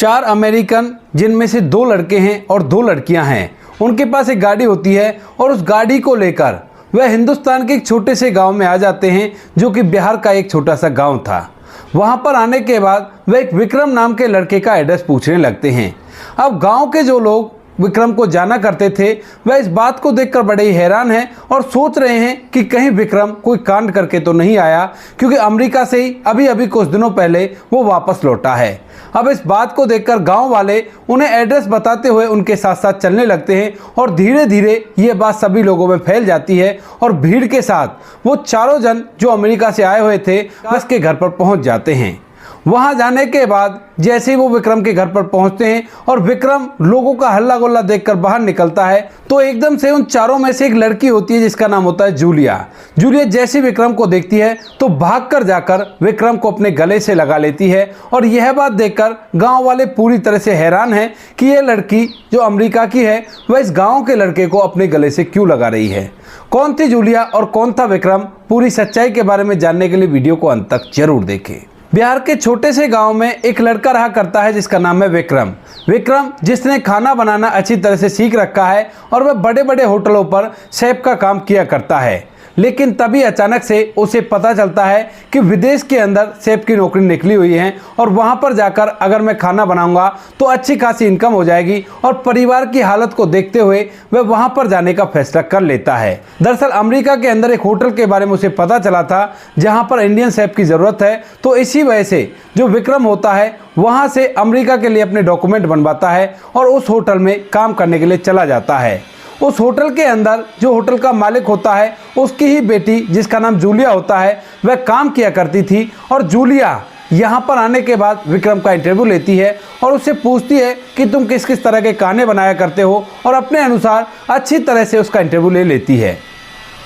4 American, जिनमें से 2 लड़के हैं और 2 लड़कियां हैं, उनके पास एक गाड़ी होती है और उस गाड़ी को लेकर वह हिंदुस्तान के एक छोटे से गांव में आ जाते हैं जो कि बिहार का एक छोटा सा गांव था। वहां पर आने के बाद वह एक विक्रम नाम के लड़के का एड्रेस पूछने लगते हैं। अब गांव के जो लोग विक्रम को जाना करते थे वह इस बात को देखकर बड़े ही हैरान हैं और सोच रहे हैं कि कहीं विक्रम कोई कांड करके तो नहीं आया, क्योंकि अमेरिका से ही अभी अभी कुछ दिनों पहले वो वापस लौटा है। अब इस बात को देखकर गांव वाले उन्हें एड्रेस बताते हुए उनके साथ साथ चलने लगते हैं और धीरे धीरे ये बात सभी लोगों में फैल जाती है और भीड़ के साथ वो चारों जन जो अमेरिका से आए हुए थे बस के घर पर पहुंच जाते हैं। वहां जाने के बाद जैसे ही वो विक्रम के घर पर पहुंचते हैं और विक्रम लोगों का हल्ला गुल्ला देखकर बाहर निकलता है तो एकदम से उन चारों में से एक लड़की होती है जिसका नाम होता है जूलिया। जूलिया जैसे विक्रम को देखती है तो भागकर जाकर विक्रम को अपने गले से लगा लेती है और यह बात देखकर गांव वाले पूरी तरह से हैरान हैं कि यह लड़की जो अमेरिका की है वह इस गाँव के लड़के को अपने गले से क्यों लगा रही है। कौन थी जूलिया और कौन था विक्रम, पूरी सच्चाई के बारे में जानने के लिए वीडियो को अंत तक जरूर देखें। बिहार के छोटे से गांव में एक लड़का रहा करता है जिसका नाम है विक्रम। विक्रम जिसने खाना बनाना अच्छी तरह से सीख रखा है और वह बड़े बड़े होटलों पर शेफ का काम किया करता है। लेकिन तभी अचानक से उसे पता चलता है कि विदेश के अंदर शेफ की नौकरी निकली हुई है और वहां पर जाकर अगर मैं खाना बनाऊंगा तो अच्छी खासी इनकम हो जाएगी और परिवार की हालत को देखते हुए वह वहां पर जाने का फैसला कर लेता है। दरअसल अमेरिका के अंदर एक होटल के बारे में उसे पता चला था जहां पर इंडियन शेफ की ज़रूरत है, तो इसी वजह से जो विक्रम होता है वहाँ से अमेरिका के लिए अपने डॉक्यूमेंट बनवाता है और उस होटल में काम करने के लिए चला जाता है। उस होटल के अंदर जो होटल का मालिक होता है उसकी ही बेटी जिसका नाम जूलिया होता है वह काम किया करती थी और जूलिया यहाँ पर आने के बाद विक्रम का इंटरव्यू लेती है और उससे पूछती है कि तुम किस किस तरह के खाने बनाया करते हो और अपने अनुसार अच्छी तरह से उसका इंटरव्यू ले लेती है।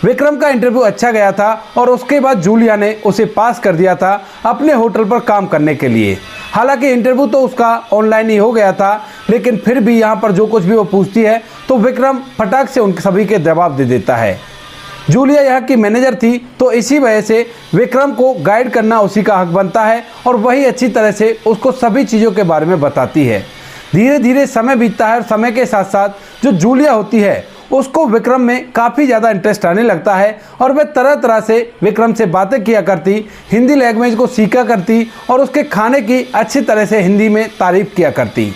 विक्रम का इंटरव्यू अच्छा गया था और उसके बाद जूलिया ने उसे पास कर दिया था अपने होटल पर काम करने के लिए। हालांकि इंटरव्यू तो उसका ऑनलाइन ही हो गया था, लेकिन फिर भी यहाँ पर जो कुछ भी वो पूछती है तो विक्रम फटाक से उन सभी के जवाब दे देता है। जूलिया यहाँ की मैनेजर थी तो इसी वजह से विक्रम को गाइड करना उसी का हक बनता है और वही अच्छी तरह से उसको सभी चीज़ों के बारे में बताती है। धीरे धीरे समय बीतता है और समय के साथ साथ जो जूलिया होती है उसको विक्रम में काफ़ी ज़्यादा इंटरेस्ट आने लगता है और वह तरह तरह से विक्रम से बातें किया करती, हिंदी लैंग्वेज को सीखा करती और उसके खाने की अच्छी तरह से हिंदी में तारीफ़ किया करती।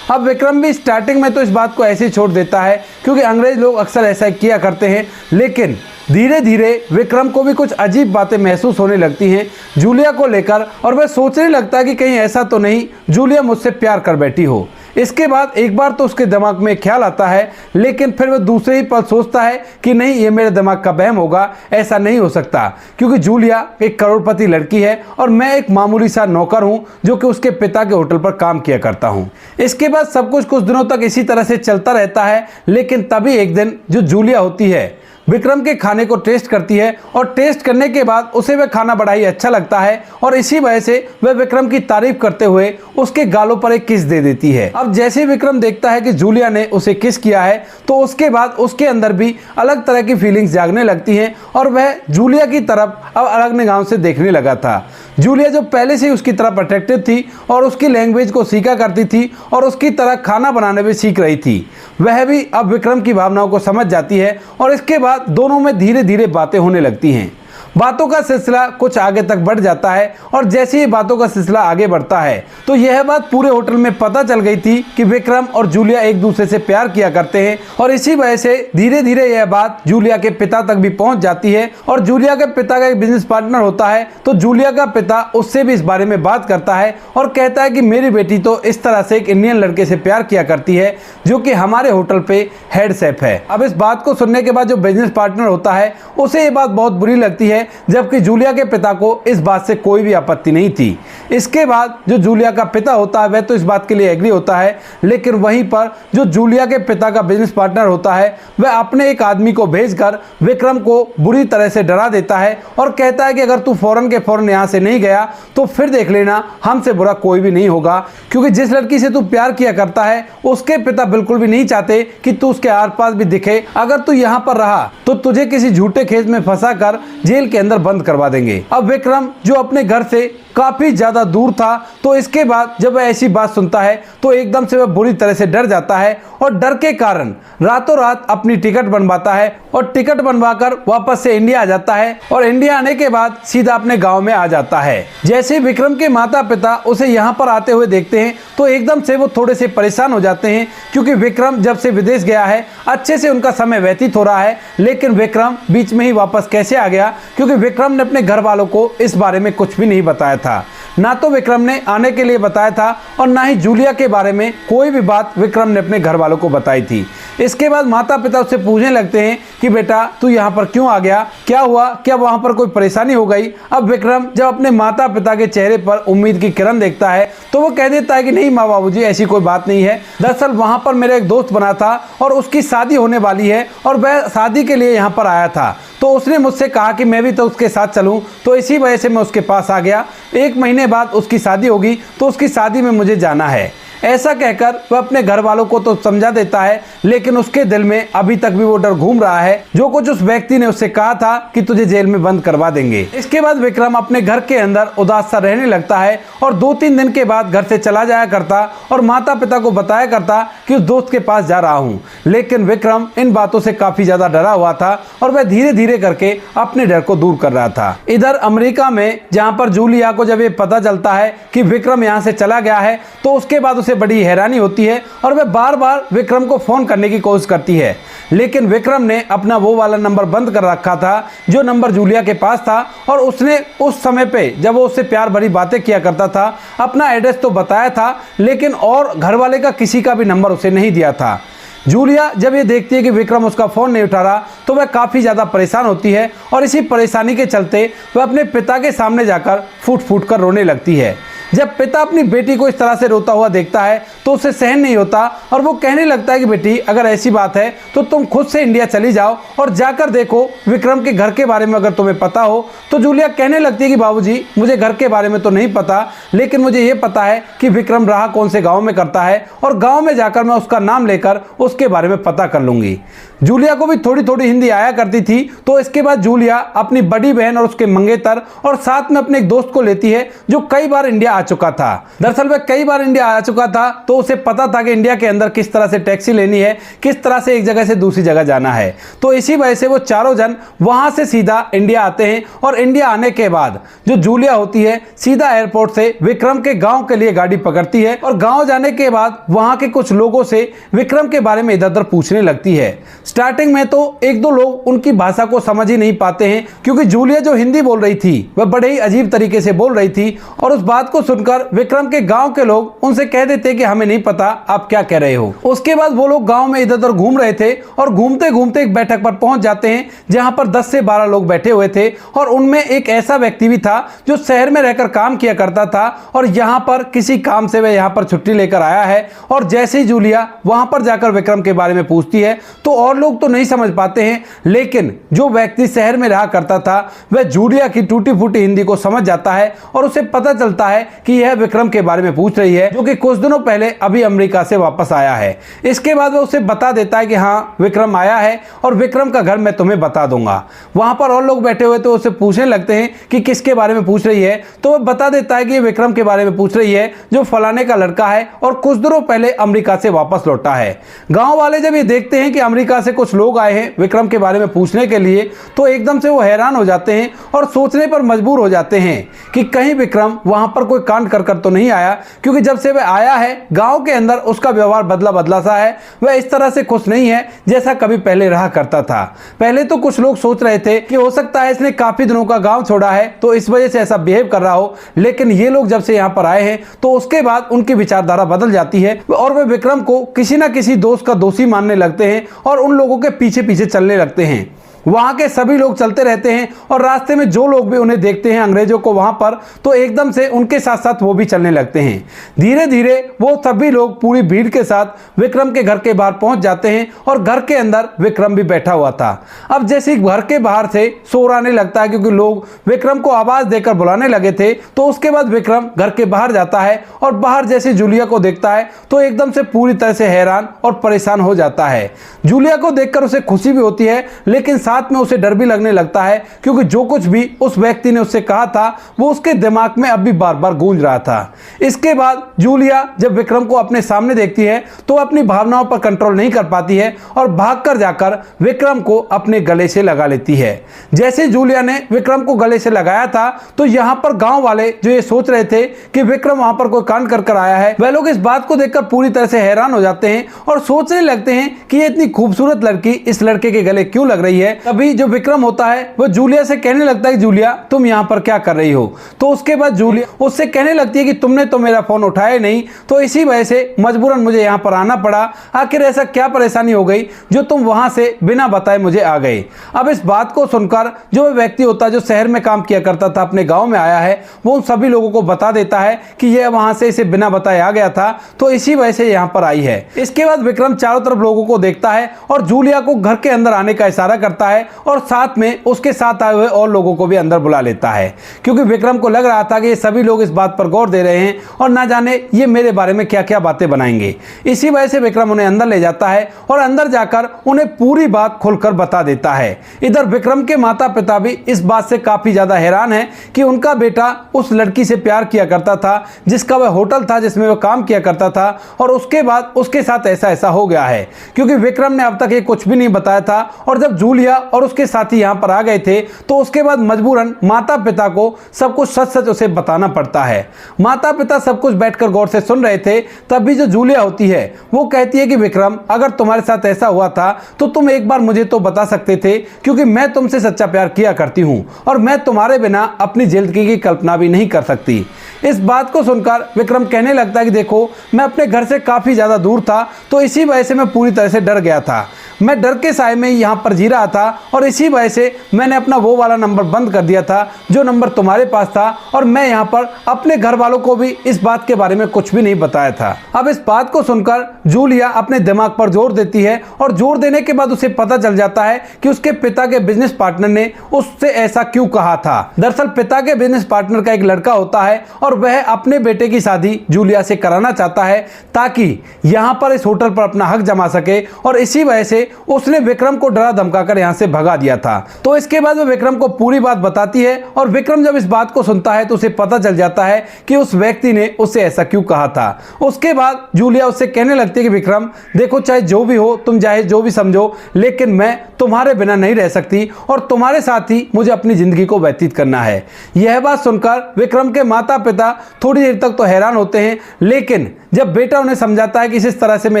अब विक्रम भी स्टार्टिंग में तो इस बात को ऐसे ही छोड़ देता है क्योंकि अंग्रेज लोग अक्सर ऐसा किया करते हैं, लेकिन धीरे धीरे विक्रम को भी कुछ अजीब बातें महसूस होने लगती हैं जूलिया को लेकर और वह सोचने लगता है कि कहीं ऐसा तो नहीं जूलिया मुझसे प्यार कर बैठी हो। इसके बाद एक बार तो उसके दिमाग में ख्याल आता है, लेकिन फिर वह दूसरे ही पल सोचता है कि नहीं, ये मेरे दिमाग का वहम होगा, ऐसा नहीं हो सकता, क्योंकि जूलिया एक करोड़पति लड़की है और मैं एक मामूली सा नौकर हूं जो कि उसके पिता के होटल पर काम किया करता हूं। इसके बाद सब कुछ दिनों तक इसी तरह से चलता रहता है, लेकिन तभी एक दिन जो जूलिया होती है विक्रम के खाने को टेस्ट करती है और टेस्ट करने के बाद उसे वह खाना बड़ा ही अच्छा लगता है और इसी वजह से वह विक्रम की तारीफ करते हुए उसके गालों पर एक किस दे देती है। अब जैसे ही विक्रम देखता है कि जूलिया ने उसे किस किया है तो उसके बाद उसके अंदर भी अलग तरह की फीलिंग्स जागने लगती हैं और वह जूलिया की तरफ अब अलग निगाहों से देखने लगा था। जूलिया जो पहले से ही उसकी तरफ अट्रैक्टिव थी और उसकी लैंग्वेज को सीखा करती थी और उसकी तरह खाना बनाने भी सीख रही थी, वह भी अब विक्रम की भावनाओं को समझ जाती है और इसके बाद दोनों में धीरे धीरे बातें होने लगती हैं। बातों का सिलसिला कुछ आगे तक बढ़ जाता है और जैसे ही बातों का सिलसिला आगे बढ़ता है तो यह बात पूरे होटल में पता चल गई थी कि विक्रम और जूलिया एक दूसरे से प्यार किया करते हैं और इसी वजह से धीरे धीरे यह बात जूलिया के पिता तक भी पहुंच जाती है और जूलिया के पिता का एक बिजनेस पार्टनर होता है तो जूलिया का पिता उससे भी इस बारे में बात करता है और कहता है कि मेरी बेटी तो इस तरह से एक इंडियन लड़के से प्यार किया करती है जो कि हमारे होटल पे हेड शेफ है। अब इस बात को सुनने के बाद जो बिजनेस पार्टनर होता है उसे ये बात बहुत बुरी लगती है, जबकि जूलिया के पिता को इस बात से कोई भी आपत्ति नहीं थी। इसके बाद जो जूलिया का पिता होता है वह तो इस बात के लिए एग्री होता है, लेकिन वहीं पर जो जूलिया के पिता का बिजनेस पार्टनर होता है वह अपने एक आदमी को भेजकर विक्रम को बुरी तरह से डरा देता है और कहता है कि अगर तू फौरन के फौरन यहाँ से नहीं गया तो फिर देख लेना, हमसे बुरा कोई भी नहीं होगा, क्योंकि जिस लड़की से तू प्यार किया करता है उसके पिता बिल्कुल भी नहीं चाहते कि तू उसके आर पास भी दिखे। अगर तू यहाँ पर रहा तो तुझे किसी झूठे खेत में फंसा कर जेल के अंदर बंद करवा देंगे। अब विक्रम जो अपने घर से काफ़ी ज़्यादा दूर था। तो इसके बाद जब वह ऐसी बात सुनता है तो एकदम से वह बुरी तरह से डर जाता है और डर के कारण रातों रात अपनी टिकट बनवाता है और टिकट बनवाकर वापस से इंडिया आ जाता है और इंडिया आने के बाद सीधा अपने गांव में आ जाता है। जैसे विक्रम के माता पिता उसे यहाँ पर आते हुए देखते हैं तो एकदम से वो थोड़े से परेशान हो जाते हैं, क्योंकि विक्रम जब से विदेश गया है अच्छे से उनका समय व्यतीत हो रहा है, लेकिन विक्रम बीच में ही वापस कैसे आ गया, क्योंकि विक्रम ने अपने घर वालों को इस बारे में कुछ भी नहीं बताया था। ना तो विक्रम ने आने के लिए बताया था और ना ही जूलिया के बारे में कोई भी बात विक्रम ने अपने घर वालों को बताई थी। इसके बाद माता पिता उससे पूछने लगते हैं कि बेटा तू यहाँ पर क्यों आ गया, क्या हुआ, क्या वहाँ पर कोई परेशानी हो गई। अब विक्रम जब अपने माता पिता के चेहरे पर उम्मीद की किरण देखता है तो वो कह देता है कि नहीं माँ बाबूजी, ऐसी कोई बात नहीं है। दरअसल वहाँ पर मेरा एक दोस्त बना था और उसकी शादी होने वाली है और वह शादी के लिए यहाँ पर आया था, तो उसने मुझसे कहा कि मैं भी तो उसके साथ चलूं, तो इसी वजह से मैं उसके पास आ गया। 1 महीने बाद उसकी शादी होगी तो उसकी शादी में मुझे जाना है। ऐसा कहकर वह अपने घर वालों को तो समझा देता है, लेकिन उसके दिल में अभी तक भी वो डर घूम रहा है जो कुछ उस व्यक्ति ने उससे कहा था कि तुझे जेल में बंद करवा देंगे। इसके बाद विक्रम अपने घर के अंदर उदास सा रहने लगता है और 2-3 दिन के बाद घर से चला जाया करता और माता पिता को बताया करता कि उस दोस्त के पास जा रहा हूँ। लेकिन विक्रम इन बातों से काफी ज्यादा डरा हुआ था और वह धीरे धीरे करके अपने डर को दूर कर रहा था। इधर अमेरिका में जहाँ पर जूलिया को जब ये पता चलता है कि विक्रम यहाँ से चला गया है तो उसके बाद उसे बड़ी हैरानी होती है और वह बार बार विक्रम को फोन करने की कोशिश करती है, लेकिन विक्रम ने अपना वो वाला नंबर बंद कर रखा था जो नंबर जूलिया के पास था और उसने उस समय पे जब वो उससे प्यार भरी बातें किया करता था अपना एड्रेस तो बताया था, लेकिन और घर वाले का किसी का भी नंबर उसे नहीं दिया था। जूलिया जब ये देखती है कि विक्रम उसका फ़ोन नहीं उठा रहा तो वह काफ़ी ज़्यादा परेशान होती है और इसी परेशानी के चलते वह अपने पिता के सामने जाकर फूट फूट कर रोने लगती है। जब पिता अपनी बेटी को इस तरह से रोता हुआ देखता है तो उसे सहन नहीं होता और वो कहने लगता है कि बेटी अगर ऐसी बात है तो तुम खुद से इंडिया चली जाओ और जाकर देखो विक्रम के घर के बारे में अगर तुम्हें पता हो। तो जूलिया कहने लगती है कि बाबूजी मुझे घर के बारे में तो नहीं पता, लेकिन मुझे ये पता है कि विक्रम रहा कौन से गाँव में करता है और गाँव में जाकर मैं उसका नाम लेकर उसके बारे में पता कर लूँगी। जूलिया को भी थोड़ी थोड़ी हिंदी आया करती थी, तो इसके बाद जूलिया अपनी बड़ी बहन और उसके मंगेतर और साथ में अपने एक दोस्त को लेती है जो कई बार इंडिया आ चुका था। दरअसल वह कई बार इंडिया आ चुका था तो उसे पता था कि इंडिया के अंदर किस तरह से टैक्सी लेनी है, किस तरह से एक जगह से दूसरी जगह जाना है। तो इसी वजह से वो चारों जन वहां से सीधा इंडिया आते हैं और इंडिया आने के बाद जो जूलिया होती है सीधा एयरपोर्ट से विक्रम के गांव के लिए गाड़ी पकड़ती है और गांव जाने के बाद वहां के कुछ लोगों से विक्रम के बारे में इधर उधर पूछने लगती है। स्टार्टिंग में तो 1-2 लोग उनकी भाषा को समझ ही नहीं पाते हैं, क्योंकि जूलिया जो हिंदी बोल रही थी वह बड़े ही अजीब तरीके से बोल रही थी और उस बात को सुनकर विक्रम के गांव के लोग उनसे कह देते कि हमें नहीं पता आप क्या कह रहे हो। उसके बाद वो लोग गांव में इधर उधर घूम रहे थे और घूमते घूमते एक बैठक पर पहुंच जाते हैं जहां पर 10 से 12 लोग बैठे हुए थे और उनमें एक ऐसा व्यक्ति भी था जो शहर में रहकर काम किया करता था और यहाँ पर किसी काम से वह यहाँ पर छुट्टी लेकर आया है। और जैसे ही जूलिया वहां पर जाकर विक्रम के बारे में पूछती है तो और लोग तो नहीं समझ पाते हैं, लेकिन जो व्यक्ति शहर में रहा करता था वह जूलिया की टूटी फूटी हिंदी को समझ जाता है और उसे पता चलता है कि यह विक्रम के बारे में पूछ रही है जो कि कुछ दिनों पहले अभी अमेरिका से वापस आया है। इसके बाद वह उसे बता देता है कि हाँ विक्रम आया है और विक्रम का घर मैं तुम्हें बता दूंगा। वहां पर और लोग बैठे हुए तो उसे पूछने लगते हैं कि किसके बारे में पूछ रही है, तो वह बता देता है कि विक्रम के बारे में पूछ रही है जो फलाने का लड़का है और कुछ दिनों पहले अमेरिका से वापस लौटा है। गांव वाले जब ये देखते हैं कि अमेरिका से कुछ लोग आए हैं विक्रम के बारे में पूछने के लिए तो एकदम से वो हैरान हो जाते हैं और सोचने पर मजबूर हो जाते हैं कि कहीं विक्रम वहां पर कोई कांड कर तो नहीं आया, क्योंकि जब से वह आया है गांव के अंदर उसका व्यवहार बदला बदला सा है। वह इस तरह से खुश नहीं है जैसा कभी पहले रहा करता था। पहले तो कुछ लोग सोच रहे थे कि हो सकता है इसने काफी दिनों का गांव छोड़ा है तो इस वजह से ऐसा बिहेव कर रहा हो, लेकिन ये लोग जब से यहाँ पर आए हैं तो उसके बाद उनकी विचारधारा बदल जाती है और वे विक्रम को किसी ना किसी दोस्त का दोषी मानने लगते हैं और उन लोगों के पीछे पीछे चलने लगते हैं। वहां के सभी लोग चलते रहते हैं और रास्ते में जो लोग भी उन्हें देखते हैं अंग्रेजों को वहां पर, तो एकदम से उनके साथ साथ वो भी चलने लगते हैं। धीरे धीरे वो सभी लोग पूरी भीड़ के साथ विक्रम के घर के बाहर पहुंच जाते हैं और घर के अंदर विक्रम भी बैठा हुआ था। अब जैसे घर के बाहर से शोर आने लगता है क्योंकि लोग विक्रम को आवाज देकर बुलाने लगे थे, तो उसके बाद विक्रम घर के बाहर जाता है और बाहर जैसे जूलिया को देखता है तो एकदम से पूरी तरह से हैरान और परेशान हो जाता है। जूलिया को देखकर उसे खुशी भी होती है, लेकिन साथ में उसे डर भी लगने लगता है, क्योंकि जो कुछ भी उस व्यक्ति ने उससे कहा था वो उसके दिमाग में अब भी बार बार गूंज रहा था। इसके बाद जूलिया जब विक्रम को अपने सामने देखती है तो अपनी भावनाओं पर कंट्रोल नहीं कर पाती है और भागकर जाकर विक्रम को अपने गले से लगा लेती है। जैसे जूलिया ने विक्रम को गले से लगाया था तो यहाँ पर गांव वाले जो ये सोच रहे थे कि विक्रम वहां पर कोई कांड कर आया है, वह लोग इस बात को देखकर पूरी तरह से हैरान हो जाते हैं और सोचने लगते हैं कि ये इतनी खूबसूरत लड़की इस लड़के के गले क्यों लग रही है। तभी जो विक्रम होता है वो जूलिया से कहने लगता है कि जूलिया तुम यहाँ पर क्या कर रही हो। तो उसके बाद जूलिया उससे कहने लगती है कि तुमने तो मेरा फोन उठाया नहीं, तो इसी वजह से मजबूरन मुझे यहाँ पर आना पड़ा। आखिर ऐसा क्या परेशानी हो गई जो तुम वहां से बिना बताए मुझे आ गए। अब इस बात को सुनकर जो व्यक्ति होता है जो शहर में काम किया करता था, अपने गांव में आया है, वो उन सभी लोगों को बता देता है कि यह वहां से इसे बिना बताए आ गया था, तो इसी वजह से यहाँ पर आई है। इसके बाद विक्रम चारों तरफ लोगों को देखता है और जूलिया को घर के अंदर आने का इशारा करता है और साथ में उसके साथ आए हुए और लोगों को भी अंदर बुला लेता है, क्योंकि विक्रम को लग रहा था कि ये सभी लोग इस बात पर गौर दे रहे हैं और ना जाने ये मेरे बारे में क्या क्या बातें बनाएंगे। इसी वजह से विक्रम उन्हें अंदर ले जाता है और अंदर जाकर उन्हें पूरी बात खुलकर बता देता है। इधर विक्रम के माता पिता भी इस बात से काफी ज्यादा हैरान है कि उनका बेटा उस लड़की से प्यार किया करता था जिसका वह होटल था जिसमें वह काम किया करता था, और उसके बाद उसके साथ ऐसा ऐसा हो गया है, क्योंकि विक्रम ने अब तक ये कुछ भी नहीं बताया था। और जब जूलिया और उसके साथी यहाँ पर आ गए थे तो उसके बाद मजबूरन माता पिता को सब कुछ सच सच उसे बताना पड़ता है। माता पिता सब कुछ बैठकर गौर से सुन रहे थे। तभी जो जूलिया होती है वो कहती है कि विक्रम अगर तुम्हारे साथ ऐसा हुआ था तो तुम एक बार मुझे तो बता सकते थे, क्योंकि मैं तुमसे सच्चा प्यार किया करती हूं और मैं तुम्हारे बिना अपनी जिंदगी की कल्पना भी नहीं कर सकती। इस बात को सुनकर विक्रम कहने लगता है कि देखो मैं अपने घर से काफी ज्यादा दूर था, तो इसी वजह से मैं पूरी तरह से डर गया था। मैं डर के साए में यहाँ पर जी रहा था और इसी वजह से मैंने अपना वो वाला नंबर बंद कर दिया था जो नंबर तुम्हारे पास था, और मैं यहाँ पर अपने घर वालों को भी इस बात के बारे में कुछ भी नहीं बताया था। अब इस बात को सुनकर जूलिया अपने दिमाग पर जोर देती है और जोर देने के बाद उसे पता चल जाता है कि उसके पिता के बिजनेस पार्टनर ने उससे ऐसा क्यों कहा था। दरअसल पिता के बिजनेस पार्टनर का एक लड़का होता है और वह अपने बेटे की शादी जूलिया से कराना चाहता है ताकि यहाँ पर इस होटल पर अपना हक जमा सके, और इसी वजह से उसने विक्रम को डरा धमकाकर यहां से भगा दिया था। तो इसके बाद वो विक्रम को पूरी बात बताती है और विक्रम जब इस बात को सुनता है तो उसे पता चल जाता है कि उस व्यक्ति ने उसे ऐसा क्यों कहा था। उसके बाद जूलिया उससे कहने लगती है कि विक्रम देखो चाहे जो भी हो, तुम चाहे जो भी समझो, लेकिन मैं तुम्हारे बिना नहीं रह सकती और तुम्हारे साथ ही मुझे अपनी जिंदगी को व्यतीत करना है। यह बात सुनकर विक्रम के माता पिता थोड़ी देर तक तो हैरान होते हैं, लेकिन जब बेटा उन्हें समझाता है कि इस तरह से मैं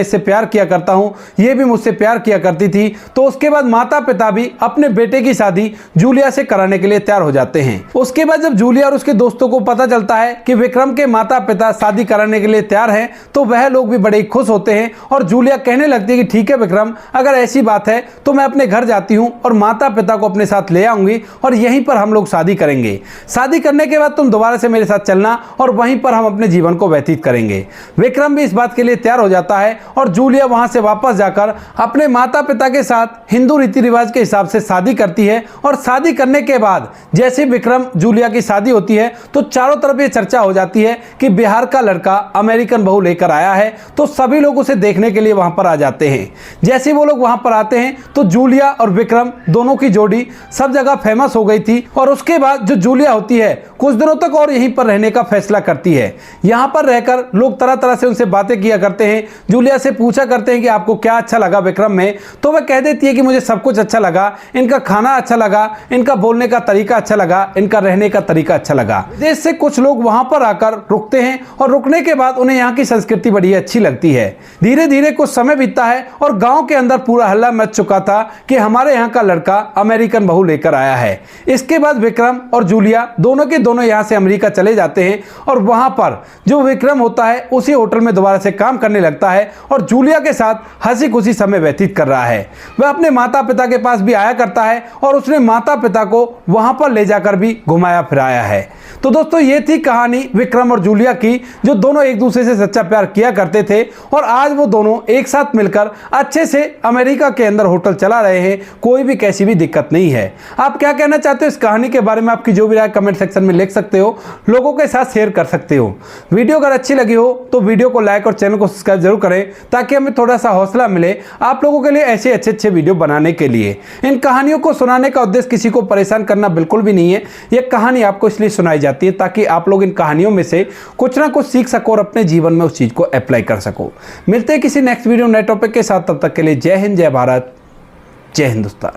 इससे प्यार किया करता हूं, ये भी मुझसे प्यार किया करती थी, तो उसके बाद माता पिता भी अपने बेटे की शादी जूलिया से कराने के लिए तैयार हो जाते हैं। उसके बाद जब जूलिया और उसके दोस्तों को पता चलता है कि विक्रम के माता पिता शादी कराने के लिए तैयार हैं, तो वह लोग भी बड़े खुश होते हैं और जूलिया कहने लगती है कि ठीक है विक्रम, अगर ऐसी बात है तो मैं अपने घर जाती हूँ और माता पिता को अपने साथ ले आऊंगी और यहीं पर हम लोग शादी करेंगे। शादी करने के बाद तुम दोबारा से मेरे साथ चलना और वहीं पर हम अपने जीवन को व्यतीत करेंगे। विक्रम भी इस बात के लिए तैयार हो जाता है और जूलिया वहां से वापस जाकर अपने माता पिता के साथ हिंदू रीति रिवाज के हिसाब से शादी करती है। और शादी करने के बाद जैसे विक्रम जूलिया की शादी होती है तो चारों तरफ ये चर्चा हो जाती है कि बिहार का लड़का अमेरिकन बहू लेकर आया है, तो सभी लोग उसे देखने के लिए वहां पर आ जाते हैं। जैसे वो लोग वहां पर आते हैं तो जूलिया और विक्रम दोनों की जोड़ी सब जगह फेमस हो गई थी, और उसके बाद जो जूलिया होती है कुछ दिनों तक और यहीं पर रहने का फैसला करती है। यहां पर रहकर लोग तरह तरह से उनसे बातें किया करते हैं। जूलिया से पूछा करते हैं कि आपको क्या अच्छा लगा विक्रम में, तो वह कह देती है कि मुझे सब कुछ अच्छा लगा, इनका खाना अच्छा लगा, इनका बोलने का तरीका अच्छा लगा, इनका रहने का तरीका अच्छा लगा। विदेश से कुछ लोग वहां पर आकर रुकते हैं और रुकने के बाद उन्हें यहाँ की संस्कृति बड़ी अच्छी लगती है। धीरे धीरे कुछ समय बीतता है और गांव के अंदर पूरा हल्ला मच चुका था कि हमारे यहाँ का लड़का अमेरिकन बहू लेकर आया है। इसके बाद विक्रम और जूलिया दोनों के दोनों यहाँ से अमेरिका चले जाते हैं और वहां पर जो विक्रम होता है उसी होटल में दोबारा से काम करने लगता है और जूलिया के साथ हंसी खुशी समय व्यतीत कर रहा है। वह अपने माता पिता के पास भी आया करता है और उसने माता पिता को वहां पर ले जाकर भी घुमाया फिराया है। तो दोस्तों ये थी कहानी विक्रम और जूलिया की, जो दोनों एक दूसरे से सच्चा प्यार किया करते थे और आज वो दोनों एक साथ मिलकर अच्छे से अमेरिका के अंदर होटल चला रहे हैं। कोई भी कैसी भी दिक्कत नहीं है। आप क्या कहना चाहते हो इस कहानी के बारे में? आपकी जो भी राय कमेंट सेक्शन में लिख सकते हो, लोगों के साथ शेयर कर सकते हो। वीडियो अगर अच्छी लगी हो तो वीडियो को लाइक और चैनल को सब्सक्राइब जरूर करें ताकि हमें थोड़ा सा हौसला मिले आप लोगों के लिए ऐसे अच्छे अच्छे वीडियो बनाने के लिए। इन कहानियों को सुनाने का उद्देश्य किसी को परेशान करना बिल्कुल भी नहीं है। यह कहानी आपको इसलिए सुनाई जाती है ताकि आप लोग इन कहानियों में से कुछ ना कुछ सीख सको और अपने जीवन में उस चीज को अप्लाई कर सको। मिलते हैं किसी नेक्स्ट वीडियो नए टॉपिक के साथ, तब तक के लिए जय हिंद, जय भारत, जय हिंदुस्तान।